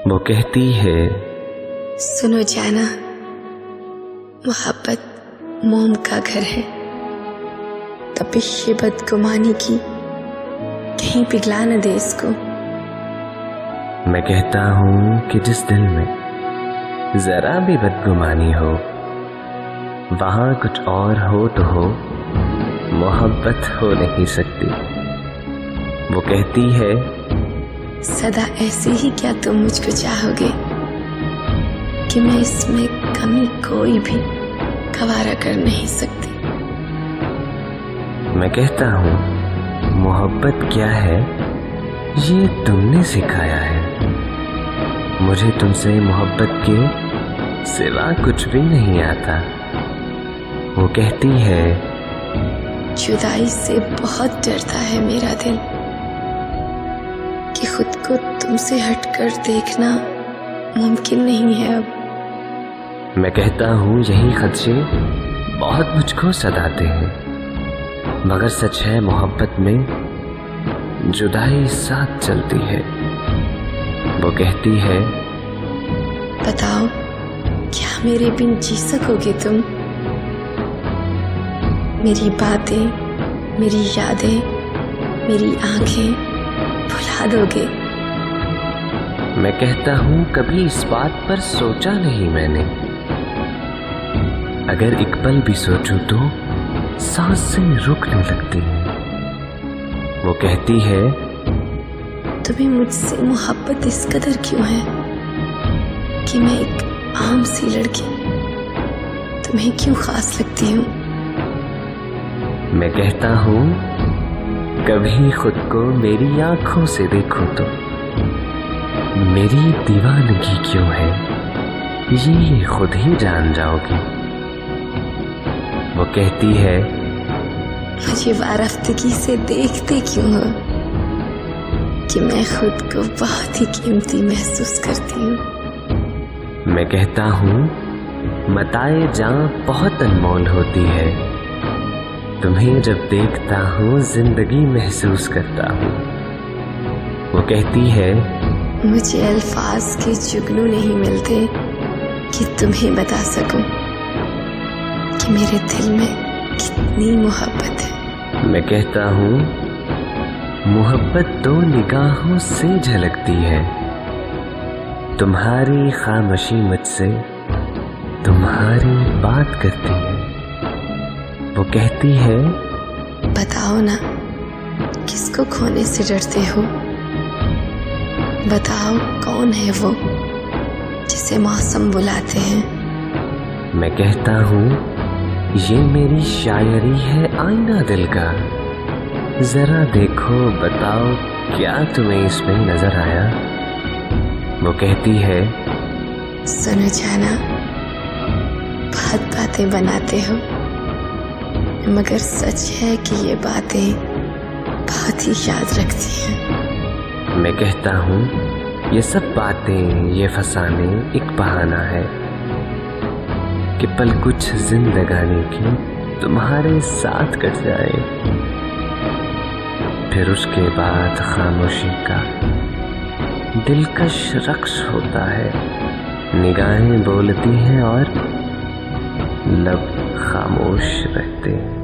वो कहती है, सुनो जाना, मोहब्बत मोम का घर है, तपिश ये बदगुमानी की कहीं पिघला न दे इसको। मैं कहता हूँ कि जिस दिल में जरा भी बदगुमानी हो, वहां कुछ और हो तो हो, मोहब्बत हो नहीं सकती। वो कहती है, सदा ऐसे ही क्या तुम मुझको चाहोगे कि मैं इसमें कमी कोई भी गवारा कर नहीं सकती। मैं कहता हूँ मोहब्बत क्या है ये तुमने सिखाया है, मुझे तुमसे मोहब्बत के सिवा कुछ भी नहीं आता। वो कहती है, जुदाई से बहुत डरता है मेरा दिल कि खुद को तुमसे हटकर देखना मुमकिन नहीं है अब। मैं कहता हूँ यही खदशे बहुत मुझको सताते हैं, मगर सच है मोहब्बत में जुदाई साथ चलती है। वो कहती है, बताओ क्या मेरे बिन जी सकोगे तुम? मेरी बातें, मेरी यादें, मेरी आंखें भुला दोगे? मैं कहता हूँ कभी इस बात पर सोचा नहीं मैंने, अगर एक पल भी सोचूं तो सांसें रुकने लगती हैं। वो कहती है, तुम्हें मुझसे मोहब्बत इस कदर क्यों है कि मैं एक आम सी लड़की तुम्हें क्यों खास लगती हूँ? मैं कहता हूँ कभी खुद को मेरी आंखों से देखो तो मेरी दीवानगी क्यों है ये खुद ही जान जाओगी। वो कहती है, मुझे वारफ्तगी से देखते क्यों हो कि मैं खुद को बहुत ही कीमती महसूस करती हूँ। मैं कहता हूँ मताए जां बहुत अनमोल होती है, तुम्हें जब देखता हूँ जिंदगी महसूस करता हूँ। वो कहती है, मुझे अल्फाज के जुगनू नहीं मिलते कि तुम्हें बता सकूं कि मेरे दिल में कितनी मोहब्बत है। मैं कहता हूँ मोहब्बत तो निगाहों से झलकती है, तुम्हारी खामोशी मुझसे तुम्हारी बात करती है। वो कहती है, बताओ ना किसको खोने से डरते हो? बताओ कौन है वो जिसे मौसम बुलाते हैं? मैं कहता हूँ ये मेरी शायरी है आईना दिल का, जरा देखो बताओ क्या तुम्हें इसमें नजर आया। वो कहती है, सुनो जाना, बहुत बातें बनाते हो मगर सच है कि ये बातें बहुत ही याद रखती हैं। मैं कहता हूँ ये सब बातें, ये फसाने एक बहाना है कि पल कुछ जिंदगानी की तुम्हारे साथ कट जाए, फिर उसके बाद खामोशी का दिलकश रक्स होता है। निगाहें बोलती हैं और लब खामोश रहते हैं।